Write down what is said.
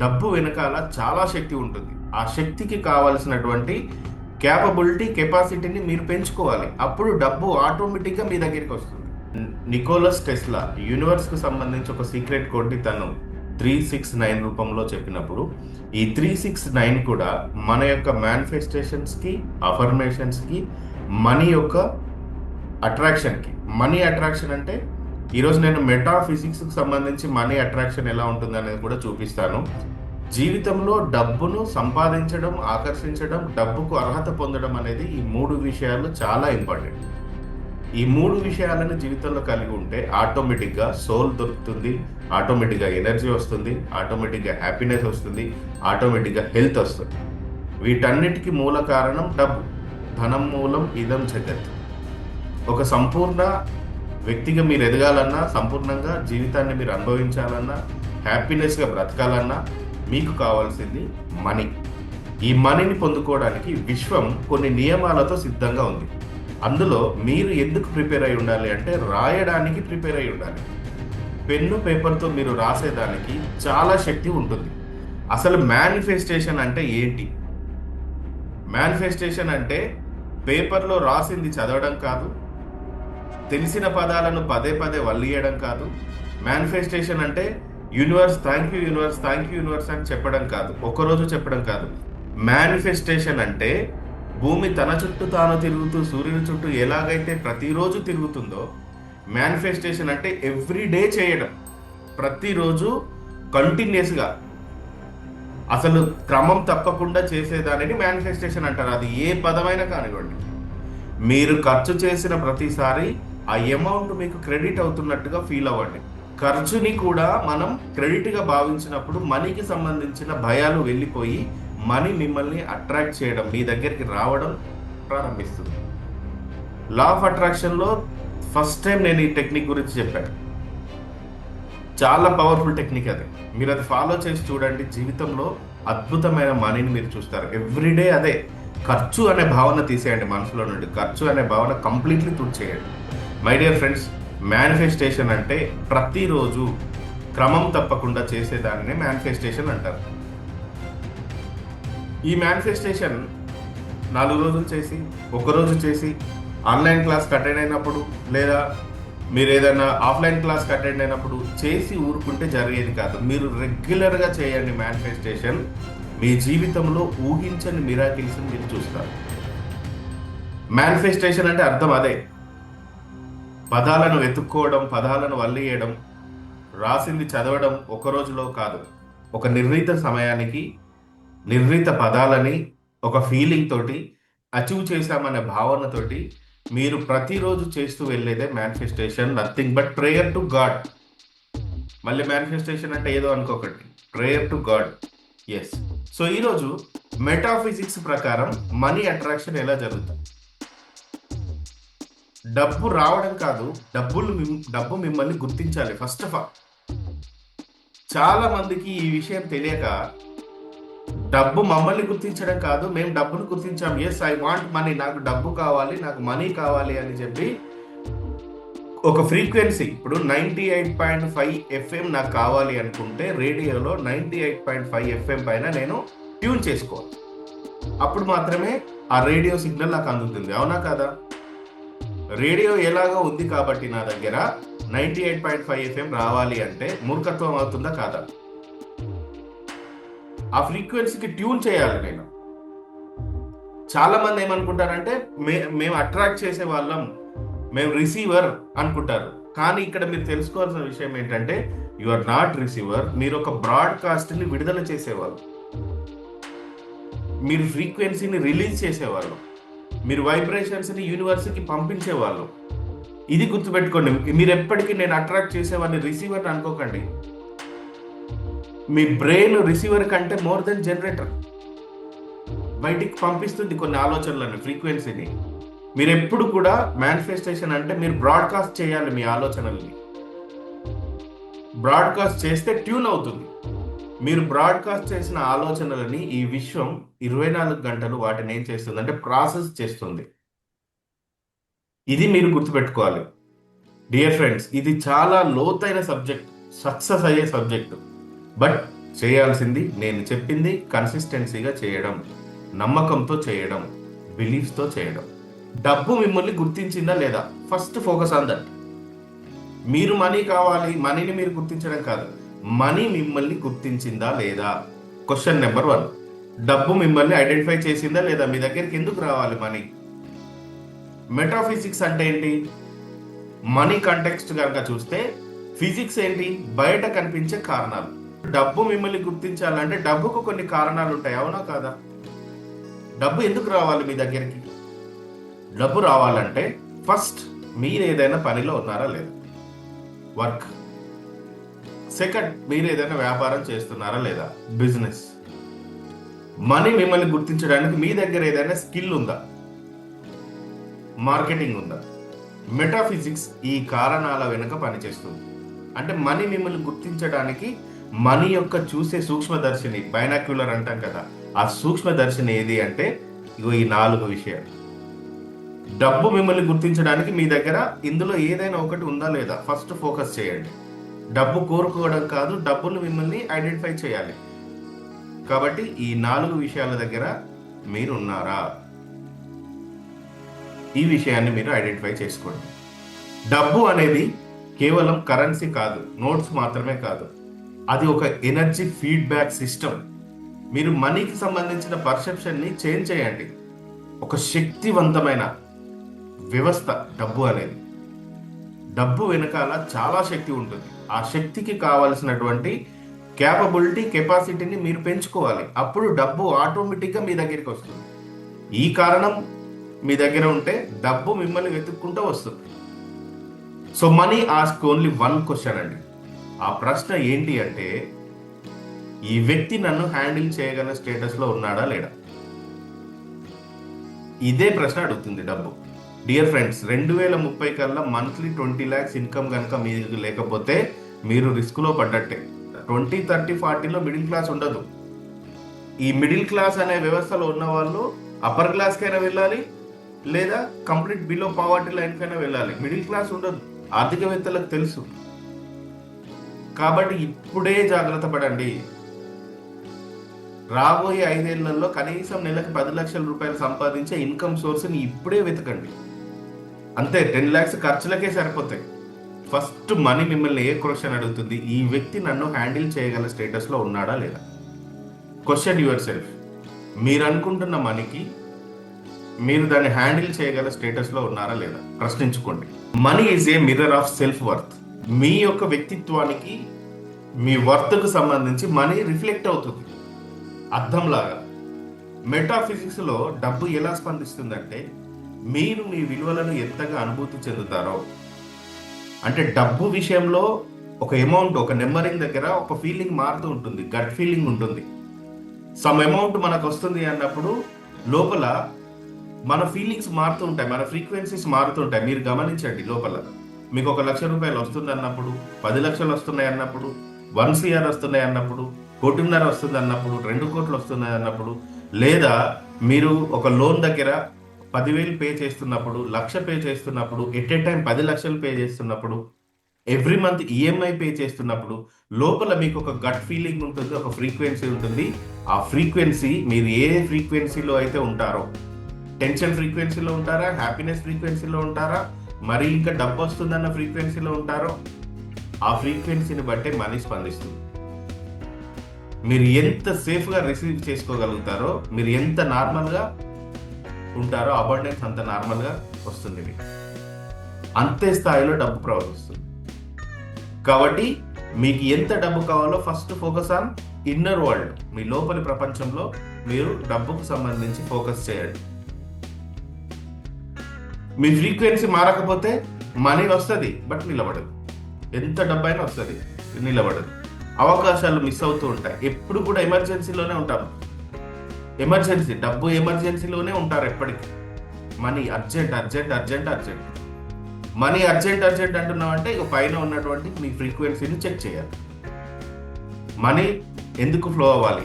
డబ్బు వెనకాల చాలా శక్తి ఉంటుంది. ఆ శక్తికి కావాల్సినటువంటి కెపాసిటీని మీరు పెంచుకోవాలి. అప్పుడు డబ్బు ఆటోమేటిక్గా మీ దగ్గరికి వస్తుంది. నికోలస్ టెస్లా యూనివర్స్కి సంబంధించి ఒక సీక్రెట్ కోడ్ని తను 369 రూపంలో చెప్పినప్పుడు, ఈ 369 కూడా మన యొక్క మేనిఫెస్టేషన్స్కి, అఫర్మేషన్స్కి, మనీ యొక్క అట్రాక్షన్కి. మనీ అట్రాక్షన్ అంటే ఈరోజు నేను మెటాఫిజిక్స్కి సంబంధించి మనీ అట్రాక్షన్ ఎలా ఉంటుంది అనేది కూడా చూపిస్తాను. జీవితంలో డబ్బును సంపాదించడం, ఆకర్షించడం, డబ్బుకు అర్హత పొందడం అనేది ఈ 3 విషయాలు చాలా ఇంపార్టెంట్. ఈ 3 విషయాలను జీవితంలో కలిగి ఉంటే ఆటోమేటిక్గా సోల్ దొరుకుతుంది, ఆటోమేటిక్గా ఎనర్జీ వస్తుంది, ఆటోమేటిక్గా హ్యాపీనెస్ వస్తుంది, ఆటోమేటిక్గా హెల్త్ వస్తుంది. వీటన్నిటికీ మూల కారణం డబ్బు. ధనం మూలం ఇదం జగత్. ఒక సంపూర్ణ వ్యక్తిగా మీరు ఎదగాలన్నా, సంపూర్ణంగా జీవితాన్ని మీరు అనుభవించాలన్నా, హ్యాపీనెస్గా బ్రతకాలన్నా మీకు కావాల్సింది మనీ. ఈ మనీని పొందుకోవడానికి విశ్వం కొన్ని నియమాలతో సిద్ధంగా ఉంది. అందులో మీరు ఎందుకు ప్రిపేర్ అయి ఉండాలి అంటే రాయడానికి ప్రిపేర్ అయి ఉండాలి. పెన్ను పేపర్తో మీరు రాసేదానికి చాలా శక్తి ఉంటుంది. అసలు మేనిఫెస్టేషన్ అంటే ఏంటి? మేనిఫెస్టేషన్ అంటే పేపర్లో రాసింది చదవడం కాదు, తెలిసిన పదాలను పదే పదే వల్లియడం కాదు. మేనిఫెస్టేషన్ అంటే universe thank you universe, thank you universe అని చెప్పడం కాదు, ఒక్కరోజు చెప్పడం కాదు. మేనిఫెస్టేషన్ అంటే భూమి తన చుట్టూ తాను తిరుగుతూ సూర్యుని చుట్టూ ఎలాగైతే ప్రతిరోజు తిరుగుతుందో, మేనిఫెస్టేషన్ అంటే ఎవ్రీడే చేయడం, ప్రతిరోజు కంటిన్యూస్గా, అసలు క్రమం తప్పకుండా చేసేదానిని మేనిఫెస్టేషన్ అంటారు. అది ఏ పదమైనా కానివ్వండి. మీరు ఖర్చు చేసిన ప్రతిసారి ఆ అమౌంట్ మీకు క్రెడిట్ అవుతున్నట్టుగా ఫీల్ అవ్వండి. ఖర్చుని కూడా మనం క్రెడిట్గా భావించినప్పుడు మనీకి సంబంధించిన భయాలు వెళ్ళిపోయి మనీ మిమ్మల్ని అట్రాక్ట్ చేయడం, మీ దగ్గరికి రావడం ప్రారంభిస్తుంది. లా ఆఫ్ అట్రాక్షన్లో ఫస్ట్ టైం నేను ఈ టెక్నిక్ గురించి చెప్పాను. చాలా పవర్ఫుల్ టెక్నిక్ అది. మీరు అది ఫాలో చేసి చూడండి, జీవితంలో అద్భుతమైన మనీని మీరు చూస్తారు. ఎవ్రీడే అదే. ఖర్చు అనే భావన తీసేయండి మనసులో నుండి. ఖర్చు అనే భావన కంప్లీట్లీ తుడిచేయండి. మై డియర్ ఫ్రెండ్స్, మేనిఫెస్టేషన్ అంటే ప్రతిరోజు క్రమం తప్పకుండా చేసేదానినే మేనిఫెస్టేషన్ అంటారు. ఈ మేనిఫెస్టేషన్ 4 రోజులు చేసి, ఒకరోజు చేసి, ఆన్లైన్ క్లాస్కి అటెండ్ అయినప్పుడు, లేదా మీరు ఏదైనా ఆఫ్లైన్ క్లాస్కి అటెండ్ అయినప్పుడు చేసి ఊరుకుంటే జరిగేది కాదు. మీరు రెగ్యులర్గా చేయండి మేనిఫెస్టేషన్. మీ జీవితంలో ఊహించని మిరాకిల్స్ మీరు చూస్తారు. మేనిఫెస్టేషన్ అంటే అర్థం అదే. పదాలను వెతుక్కోవడం, పదాలను వల్లియడం, రాసింది చదవడం ఒక రోజులో కాదు. ఒక నిర్ణీత సమయానికి నిర్ణీత పదాలని ఒక ఫీలింగ్ తోటి అచీవ్ చేశామనే భావనతోటి మీరు ప్రతిరోజు చేస్తూ వెళ్ళేదే manifestation. Nothing but prayer to God. మళ్ళీ మేనిఫెస్టేషన్ అంటే ఏదో అనుకోకండి, prayer to God. Yes. So ఈరోజు మెటాఫిజిక్స్ ప్రకారం మనీ అట్రాక్షన్ ఎలా జరుగుతుంది? డబ్బు రావడం కాదు, డబ్బు మిమ్మల్ని గుర్తించాలి. ఫస్ట్ ఆఫ్ ఆల్ చాలా మందికి ఈ విషయం తెలియక డబ్బు మమ్మల్ని గుర్తించడం కాదు, మేము డబ్బును గుర్తించాం. ఎస్, ఐ వాంట్ మనీ, నాకు డబ్బు కావాలి, నాకు మనీ కావాలి అని చెప్పి ఒక ఫ్రీక్వెన్సీ, ఇప్పుడు 98.5 FM నాకు కావాలి అనుకుంటే రేడియోలో 98.5 FM పైన నేను ట్యూన్ చేసుకోవాలి. అప్పుడు మాత్రమే ఆ రేడియో సిగ్నల్ నాకు అందుతుంది. అవునా కాదా? రేడియో ఎలాగో ఉంది కాబట్టి నా దగ్గర 98.5 FM రావాలి అంటే మూర్ఖత్వం అవుతుందా కాదా? ఆ ఫ్రీక్వెన్సీకి ట్యూన్ చేయాలి నేను. చాలా మంది ఏమనుకుంటారంటే మేము అట్రాక్ట్ చేసే వాళ్ళం, మేము రిసీవర్ అనుకుంటారు. కానీ ఇక్కడ మీరు తెలుసుకోవాల్సిన విషయం ఏంటంటే యు ఆర్ నాట్ రిసీవర్. మీరు ఒక బ్రాడ్కాస్ట్ని విడుదల చేసేవాళ్ళు, మీరు ఫ్రీక్వెన్సీని రిలీజ్ చేసేవాళ్ళు, మీరు వైబ్రేషన్స్ని యూనివర్స్కి పంపించేవాళ్ళు. ఇది గుర్తుపెట్టుకోండి. మీరు ఎప్పటికీ నేను అట్రాక్ట్ చేసేవాడిని రిసీవర్ అనుకోకండి. మీ బ్రెయిన్ రిసీవర్ కంటే మోర్ దెన్ జనరేటర్. బయటికి పంపిస్తుంది కొన్ని ఆలోచనలను, ఫ్రీక్వెన్సీని. మీరు ఎప్పుడు కూడా మేనిఫెస్టేషన్ అంటే మీరు బ్రాడ్కాస్ట్ చేయాలి మీ ఆలోచనల్ని. బ్రాడ్కాస్ట్ చేస్తే ట్యూన్ అవుతుంది. మీరు బ్రాడ్కాస్ట్ చేసిన ఆలోచనలని ఈ విశ్వం 24 గంటలు వాటిని ఏం చేస్తుంది అంటే ప్రాసెస్ చేస్తుంది. ఇది మీరు గుర్తుపెట్టుకోవాలి డియర్ ఫ్రెండ్స్. ఇది చాలా లోతైన సబ్జెక్ట్, సక్సెస్ అయ్యే సబ్జెక్ట్. బట్ చేయాల్సింది నేను చెప్పింది కన్సిస్టెన్సీగా చేయడం, నమ్మకంతో చేయడం, బిలీఫ్తో చేయడం. డబ్బు మిమ్మల్ని గుర్తించిందా లేదా? First focus on that. మీరు మనీ కావాలి, మనీని మీరు గుర్తించడం కాదు, మనీ మిమ్మల్ని గుర్తించిందా లేదా? Question number 1. డబ్బు మిమ్మల్ని ఐడెంటిఫై చేసిందా లేదా? మీ దగ్గరికి ఎందుకు రావాలి మనీ? మెటాఫిజిక్స్ అంటే ఏంటి? మనీ కంటెక్స్ట్ కనుక చూస్తే ఫిజిక్స్ ఏంటి? బయట కనిపించే కారణాలు. డబ్బు మిమ్మల్ని గుర్తించాలంటే డబ్బుకు కొన్ని కారణాలు ఉంటాయి, అవునా కాదా? డబ్బు ఎందుకు రావాలి మీ దగ్గరికి? డబ్బు రావాలంటే ఫస్ట్ మీరు ఏదైనా పనిలో ఉన్నారా లేదా, వర్క్. సెకండ్, మీరు ఏదైనా వ్యాపారం చేస్తున్నారా లేదా, బిజినెస్. మనీ మిమ్మల్ని గుర్తించడానికి మీ దగ్గర ఏదైనా స్కిల్ ఉందా, మార్కెటింగ్ ఉందా? మెటాఫిజిక్స్ ఈ కారణాల వెనుక పనిచేస్తుంది. అంటే మనీ మిమ్మల్ని గుర్తించడానికి మనీ యొక్క చూసే సూక్ష్మదర్శిని, బైనాక్యులర్ అంటాం కదా, ఆ సూక్ష్మదర్శిని ఏది అంటే ఇగో ఈ 4 విషయాలు. డబ్బు మిమ్మల్ని గుర్తించడానికి మీ దగ్గర ఇందులో ఏదైనా ఒకటి ఉందా లేదా ఫస్ట్ ఫోకస్ చేయండి. డబ్బు కోరుకోవడం కాదు, డబ్బులు మిమ్మల్ని ఐడెంటిఫై చేయాలి. కాబట్టి ఈ 4 విషయాల దగ్గర మీరు ఉన్నారా? ఈ విషయాన్ని మీరు ఐడెంటిఫై చేసుకోండి. డబ్బు అనేది కేవలం కరెన్సీ కాదు, నోట్స్ మాత్రమే కాదు, అది ఒక ఎనర్జీ ఫీడ్బ్యాక్ సిస్టమ్. మీరు మనీకి సంబంధించిన పర్సెప్షన్ని చేంజ్ చేయండి. ఒక శక్తివంతమైన వ్యవస్థ డబ్బు అనేది. డబ్బు వెనకాల చాలా శక్తి ఉంటుంది. ఆ శక్తికి కావలసినటువంటి క్యాపబిలిటీ, కెపాసిటీని మీరు పెంచుకోవాలి. అప్పుడు డబ్బు ఆటోమేటిక్గా మీ దగ్గరికి వస్తుంది. ఈ కారణం మీ దగ్గర ఉంటే డబ్బు మిమ్మల్ని వెతుక్కుంటూ వస్తుంది. So money ask only 1 question అండి. ఆ ప్రశ్న ఏంటి అంటే, ఈ వ్యక్తి నన్ను హ్యాండిల్ చేయగల స్టేటస్లో ఉన్నాడా లేడా? ఇదే ప్రశ్న అడుగుతుంది డబ్బు. డియర్ ఫ్రెండ్స్, 2030 కల్లా మంత్లీ 20 lakhs ఇన్కమ్ కనుక మీకు లేకపోతే మీరు రిస్క్లో పడ్డట్టే. 20, 30, 40లో మిడిల్ క్లాస్ ఉండదు. ఈ మిడిల్ క్లాస్ అనే వ్యవస్థలో ఉన్న వాళ్ళు అప్పర్ క్లాస్కైనా వెళ్ళాలి, లేదా కంప్లీట్ బిలో పావర్టీ లైన్ కైనా వెళ్ళాలి. మిడిల్ క్లాస్ ఉండదు, ఆర్థికవేత్తలకు తెలుసు. కాబట్టి ఇప్పుడే జాగ్రత్త పడండి. రాబోయే 5 ఏళ్లలో కనీసం నెలకు 10 లక్షల రూపాయలు సంపాదించే ఇన్కమ్ సోర్స్ని ఇప్పుడే వెతకండి. అంతే, 10 lakhs ఖర్చులకే సరిపోతాయి. ఫస్ట్ మనీ మిమ్మల్ని ఏ క్వశ్చన్ అడుగుతుంది? ఈ వ్యక్తి నన్ను హ్యాండిల్ చేయగల స్టేటస్లో ఉన్నాడా లేదా? Question your self. మీరు అనుకుంటున్న మనీకి మీరు దాన్ని హ్యాండిల్ చేయగల స్టేటస్లో ఉన్నారా లేదా ప్రశ్నించుకోండి. Money is a mirror of self worth. మీ యొక్క వ్యక్తిత్వానికి, మీ వర్త్కు సంబంధించి మనీ రిఫ్లెక్ట్ అవుతుంది, అర్థంలాగా. మెటాఫిజిక్స్లో డబ్బు ఎలా స్పందిస్తుందంటే, మీరు మీ విలువలను ఎంతగా అనుభూతి చెందుతారో. అంటే డబ్బు విషయంలో ఒక అమౌంట్, ఒక నెంబరింగ్ దగ్గర ఒక ఫీలింగ్ మారుతూ ఉంటుంది, గట్ ఫీలింగ్ ఉంటుంది. సమ్ అమౌంట్ మనకు వస్తుంది అన్నప్పుడు లోపల మన ఫీలింగ్స్ మారుతూ ఉంటాయి, మన ఫ్రీక్వెన్సీస్ మారుతూ ఉంటాయి. మీరు గమనించండి, లోపల మీకు 1 లక్ష రూపాయలు వస్తుంది అన్నప్పుడు, 10 లక్షలు వస్తున్నాయి అన్నప్పుడు, 1 CR వస్తున్నాయి అన్నప్పుడు, 1.5 వస్తుంది అన్నప్పుడు, 2 కోట్లు వస్తున్నాయి అన్నప్పుడు, లేదా మీరు ఒక లోన్ దగ్గర 10,000 పే చేస్తున్నప్పుడు, 1,00,000 పే చేస్తున్నప్పుడు, ఎట్ ఏ టైం 10 లక్షలు పే చేస్తున్నప్పుడు, ఎవ్రీ మంత్ EMI పే చేస్తున్నప్పుడు, లోపల మీకు ఒక గట్ ఫీలింగ్ ఉంటుంది, ఒక ఫ్రీక్వెన్సీ ఉంటుంది. ఆ ఫ్రీక్వెన్సీ, మీరు ఏ ఫ్రీక్వెన్సీలో అయితే ఉంటారో, టెన్షన్ ఫ్రీక్వెన్సీలో ఉంటారా, హ్యాపీనెస్ ఫ్రీక్వెన్సీలో ఉంటారా, మరి ఇంకా డబ్బు వస్తుందన్న ఫ్రీక్వెన్సీలో ఉంటారో, ఆ ఫ్రీక్వెన్సీని బట్టే మనీ స్పందిస్తుంది. మీరు ఎంత సేఫ్గా రిసీవ్ చేసుకోగలుగుతారో, మీరు ఎంత నార్మల్గా ఉంటారో, అబండెన్స్ అంత నార్మల్గా వస్తుంది. మీకు అంతే స్థాయిలో డబ్బు ప్రవహిస్తుంది. కాబట్టి మీకు ఎంత డబ్బు కావాలో first focus on inner world. మీ లోపలి ప్రపంచంలో మీరు డబ్బుకు సంబంధించి ఫోకస్ చేయండి. మీ ఫ్రీక్వెన్సీ మారకపోతే మనీ వస్తుంది, బట్ నిలబడదు. ఎంత డబ్బైనా వస్తుంది, నిలబడదు. అవకాశాలు మిస్ అవుతూ ఉంటాయి. ఎప్పుడు కూడా ఎమర్జెన్సీలోనే ఉంటారు. డబ్బు ఎమర్జెన్సీలోనే ఉంటారు ఎప్పటికీ. Money urgent urgent urgent urgent. Money urgent urgent అంటున్నామంటే ఇక పైన ఉన్నటువంటి మీ ఫ్రీక్వెన్సీని చెక్ చేయాలి. మనీ ఎందుకు ఫ్లో అవ్వాలి?